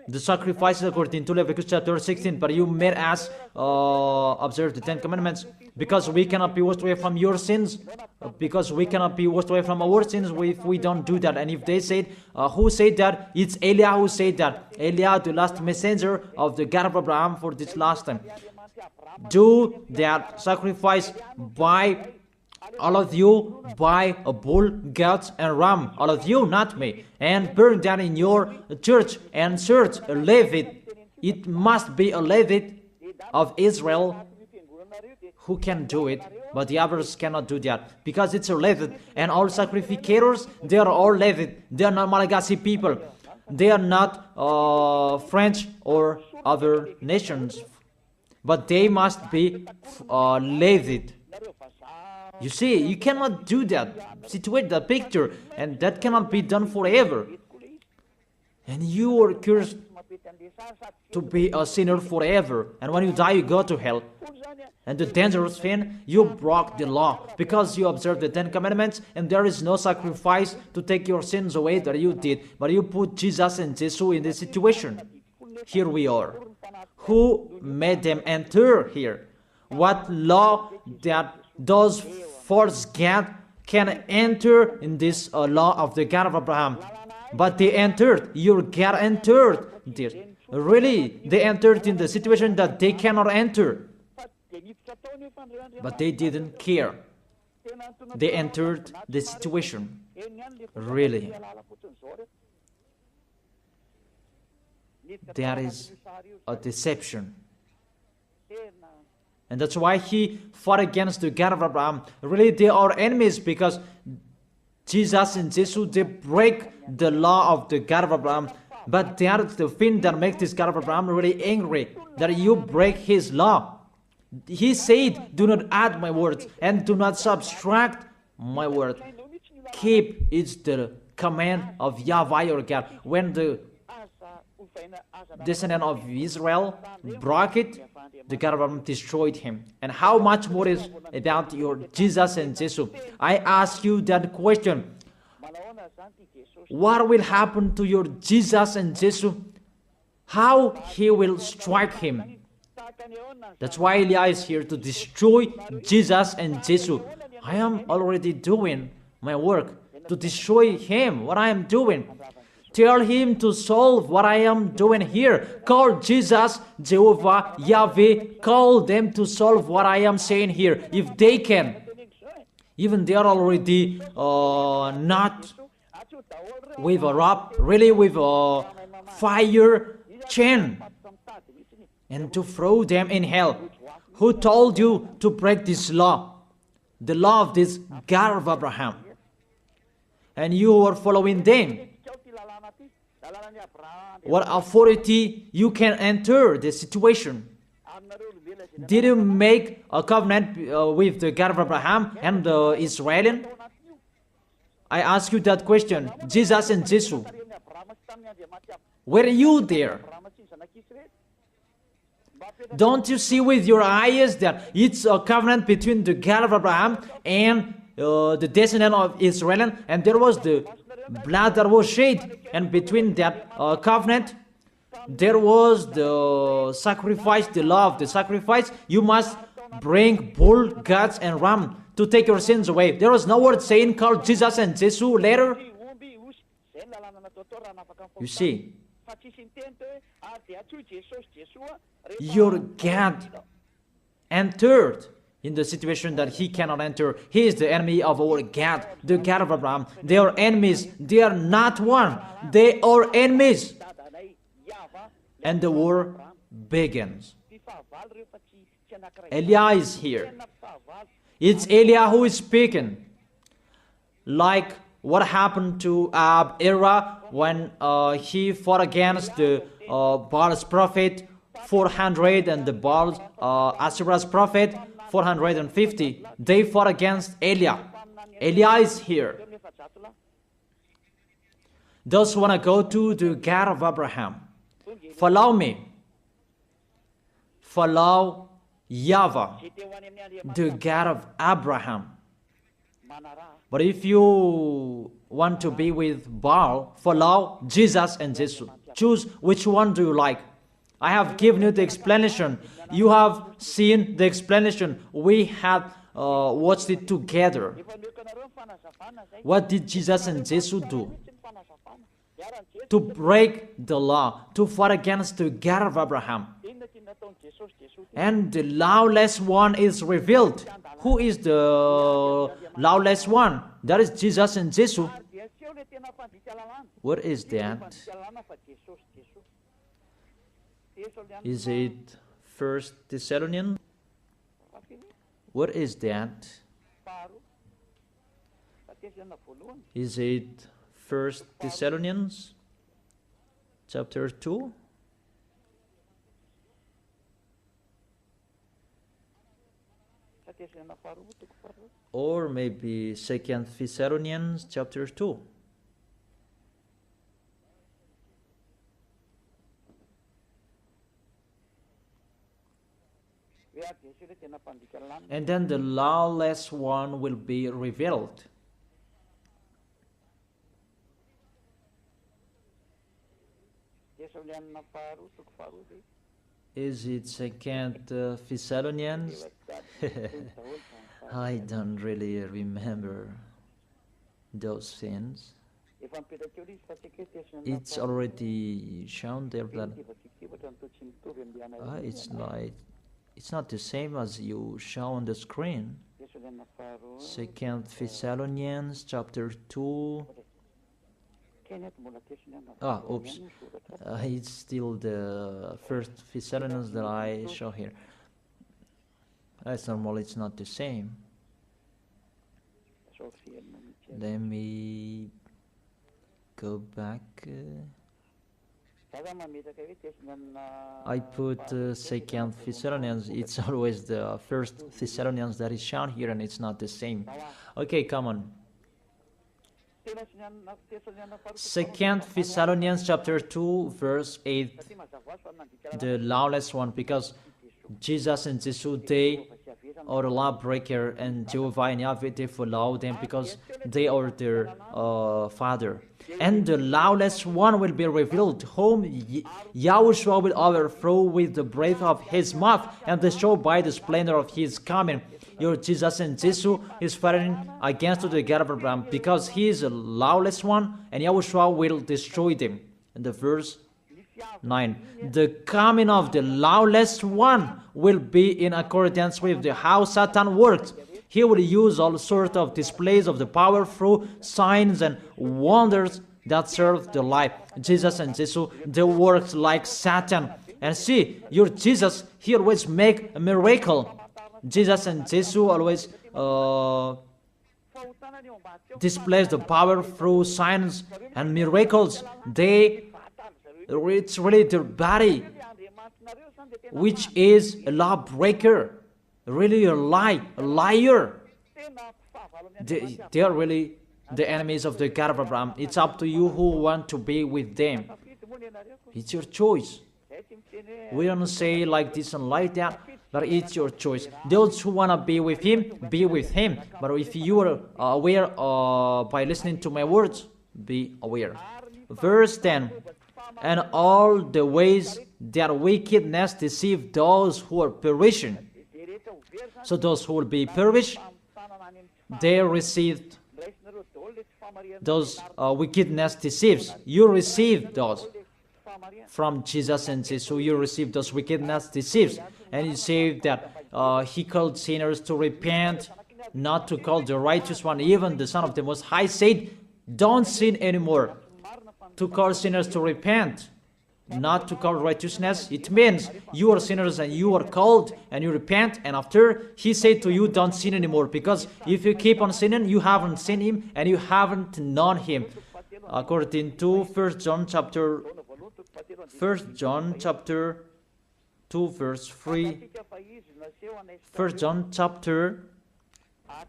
the sacrifices according to Leviticus chapter 16. But you made us observe the 10 commandments, because we cannot be washed away from your sins, because we cannot be washed away from our sins if we don't do that. And if they said, who said that? It's Eliah who said that. Eliah, the last messenger of the God of Abraham for this last time. Do that sacrifice by all of you, by a bull, goat, and ram, all of you, not me, and burn that in your church and search a Levite. It must be a Levite of Israel who can do it, but the others cannot do that, because it's a Levite. And all sacrificators, they are all Levite. They are not Malagasy people. They are not French or other nations, but they must be Levite. You see, you cannot do that, situate the picture, and that cannot be done forever. And you are cursed to be a sinner forever, and when you die, you go to hell. And the dangerous thing, you broke the law, because you observed the 10 commandments, and there is no sacrifice to take your sins away that you did, but you put Jesus and Jesus in this situation. Here we are. Who made them enter here? What law that those false God can enter in this law of the God of Abraham? But they entered. Your God entered this. Really, they entered in the situation that they cannot enter. But they didn't care. They entered the situation. Really. That is a deception. And that's why he fought against the God of Abraham. Really, they are enemies, because Jesus and Jesus, they break the law of the God of Abraham. But that is the thing that makes this God of Abraham really angry, that you break his law. He said, do not add my words and do not subtract my word. Keep, it's the command of YAHVAH your God. When the descendant of Israel broke it, the God of Abraham destroyed him. And how much more is about your Jesus and Jesus? I ask you that question. What will happen to your Jesus and Jesus? How he will strike him? That's why Eliah is here, to destroy Jesus and Jesus. I am already doing my work to destroy him, what I am doing. Tell him to solve what I am doing here. Call Jesus, Jehovah, Yahweh. Call them to solve what I am saying here, if they can. Even they are already not with a rope, really with a fire chain, and to throw them in hell. Who told you to break this law? The law of this God of Abraham. And you are following them. What authority you can enter the situation? Did you make a covenant with the God of Abraham and the Israelian? I ask you that question. Jesus and Jesus, were you there? Don't you see with your eyes that it's a covenant between the God of Abraham and the descendant of Israel, and there was the blood that was shed, and between that covenant there was the sacrifice, the law of the sacrifice. You must bring bull, goats, and ram to take your sins away. There was no word saying call Jesus and Jesus later. You see, your God entered in the situation that he cannot enter. He is the enemy of our God, the God of Abraham. They are enemies. They are not one. They are enemies. And the war begins. Eliah is here. It's Eliah who is speaking. Like what happened to Era when he fought against the Baal's prophet 400, and the Baal Asherah's prophet 450. They fought against Eliah. Eliah is here. Those who want to go to the God of Abraham, follow me. Follow YAHVAH, the God of Abraham. But if you want to be with Baal, follow Jesus and Jesus. Choose which one do you like. I have given you the explanation. You have seen the explanation. We have watched it together. What did Jesus and Jesus do? To break the law, to fight against the God of Abraham. And the lawless one is revealed. Who is the lawless one? That is Jesus and Jesus. What is that? Is it 1 Thessalonians? What is that? Is it 1 Thessalonians chapter 2? Or maybe 2 Thessalonians chapter 2. And then the lawless one will be revealed. Is it 2 Thessalonians? I don't really remember those things. It's already shown there that it's not the same as you show on the screen. 2 Thessalonians chapter 2. Oops. It's still the 1 Thessalonians that I show here. As normal, it's not the same. Let me go back. I put 2 Thessalonians. It's always the 1 Thessalonians that is shown here, and it's not the same. Okay, come on. 2 Thessalonians chapter 2 verse 8, the lawless one, because Jesus and Jesus, they are the lawbreaker, and Jehovah and Yahweh, they follow them because they are their father. And the lawless one will be revealed, whom YAHOSHUA will overthrow with the breath of his mouth and destroy by the splendor of his coming. Your Jesus and Jesus is fighting against the God of Abraham because he is a lawless one, and YAHOSHUA will destroy them. And the verse 9, the coming of the lawless one will be in accordance with how Satan works. He will use all sorts of displays of the power through signs and wonders that serve the life. Jesus and Jesus, they work like Satan. And see, your Jesus, he always make a miracle. Jesus and Jesus always displays the power through signs and miracles. It's really their body, which is a lawbreaker, really a liar. They are really the enemies of the God of Abraham. It's up to you who want to be with them. It's your choice. We don't say like this and like that, but it's your choice. Those who want to be with him, be with him. But if you are aware by listening to my words, be aware. Verse 10, and all the ways that wickedness deceive those who are perishing. So those who will be perished, they received those wickedness deceives. You received those from Jesus and Jesus. So you received those wickedness deceives. And he said that he called sinners to repent, not to call the righteous one. Even the Son of the Most High said, don't sin anymore. To call sinners to repent, not to call righteousness. It means you are sinners and you are called and you repent, and after he said to you, don't sin anymore, because if you keep on sinning, you haven't seen him and you haven't known him. According to 1 John chapter 2 verse 3. 1 John chapter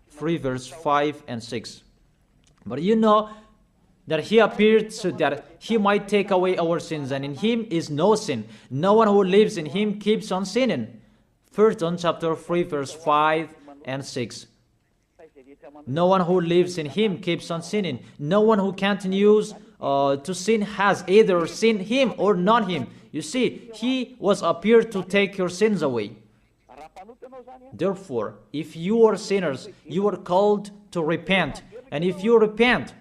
3 verse 5 and 6. But you know that he appeared so that he might take away our sins, and in him is no sin. No one who lives in him keeps on sinning. 1 John chapter 3 verse 5 and 6. No one who lives in him keeps on sinning. No one who continues to sin has either seen him or not him. You see, he was appeared to take your sins away. Therefore, if you are sinners, you are called to repent. And if you repent,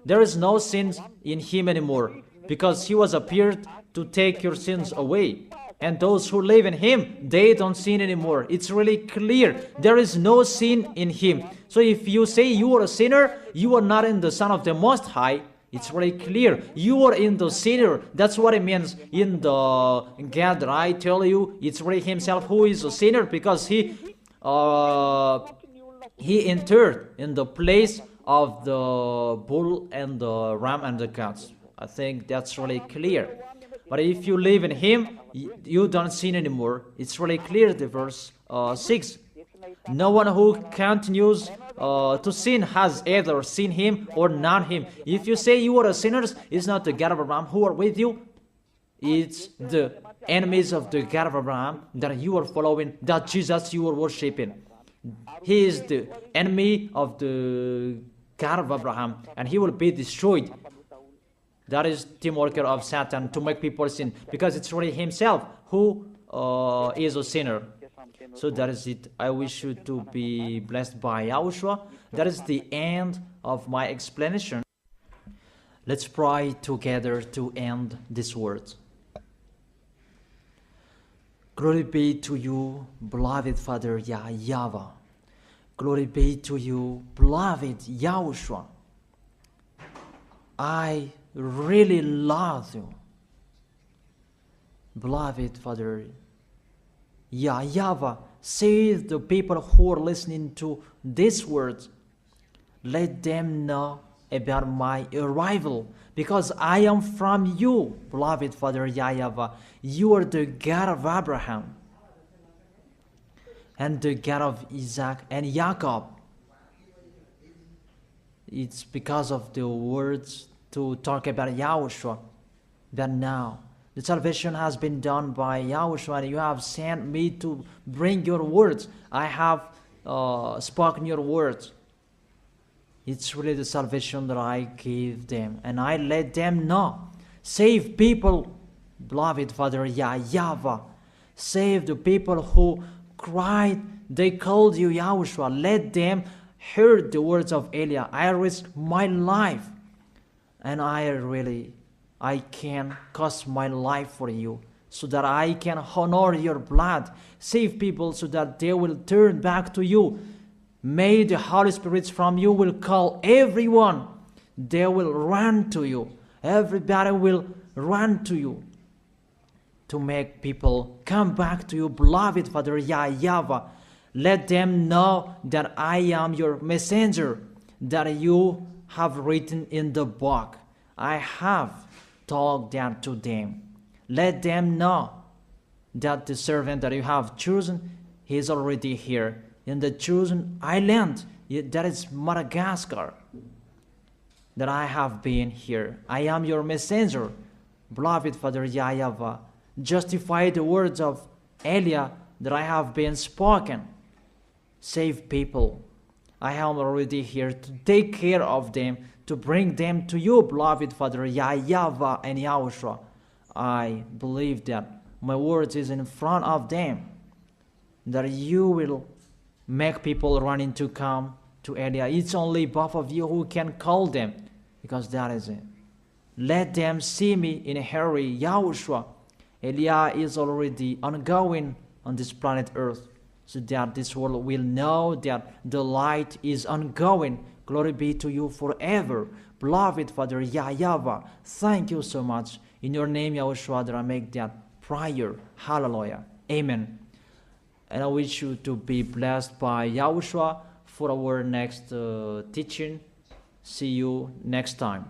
there is no sins in him anymore, because he was appeared to take your sins away. And those who live in him, they don't sin anymore. It's really clear. There is no sin in him. So if you say you are a sinner, you are not in the Son of the Most High. It's very clear. You are in the sinner. That's what it means in the God that I tell you. It's really himself who is a sinner, because he entered in the place of the bull and the ram and the goats. I think that's really clear. But if you live in him, you don't sin anymore. It's really clear, the verse 6. No one who continues to sin has either seen him or not him. If you say you are a sinner, it's not the God of Abraham who are with you. It's the enemies of the God of Abraham that you are following, that Jesus you are worshiping. He is the enemy of the God of Abraham, and he will be destroyed. That is the worker of Satan, to make people sin, because it's really himself who is a sinner. So that is it. I wish you to be blessed by Yahushua. That is the end of my explanation. Let's pray together to end this word. Glory be to you, beloved Father YAHVAH. Glory be to you, beloved Yahushua. I really love you, beloved Father YAHVAH. Save the people who are listening to these words. Let them know about my arrival, because I am from you, beloved Father YAHVAH. You are the God of Abraham and the God of Isaac and Jacob. It's because of the words to talk about Yahushua that now the salvation has been done by Yahushua, and you have sent me to bring your words. I have spoken your words. It's really the salvation that I give them, and I let them know. Save people, beloved Father YAHVAH. Save the people who cried, they called you Yahushua. Let them hear the words of Eliah. I risk my life, and I can cost my life for you, so that I can honor your blood. Save people so that they will turn back to you. May the Holy Spirit from you will call everyone. They will run to you. Everybody will run to you to make people come back to you, beloved Father YAHVAH. Let them know that I am your messenger, that you have written in the book. I have told that to them. Let them know that the servant that you have chosen, he is already here in the chosen island, that is Madagascar, that I have been here. I am your messenger, beloved Father YAHVAH. Justify the words of Eliah that I have been spoken. Save people. I am already here to take care of them, to bring them to you, beloved Father YAHVAH and Yahushua. I believe that my words is in front of them, that you will make people running to come to Eliah. It's only both of you who can call them, because that is it. Let them see me in a hurry, Yahushua. Eliah is already ongoing on this planet Earth, so that this world will know that the light is ongoing. Glory be to you forever, beloved Father YAHVAH. Thank you so much. In your name, Yahushua, that I make that prayer. Hallelujah. Amen. And I wish you to be blessed by Yahushua for our next teaching. See you next time.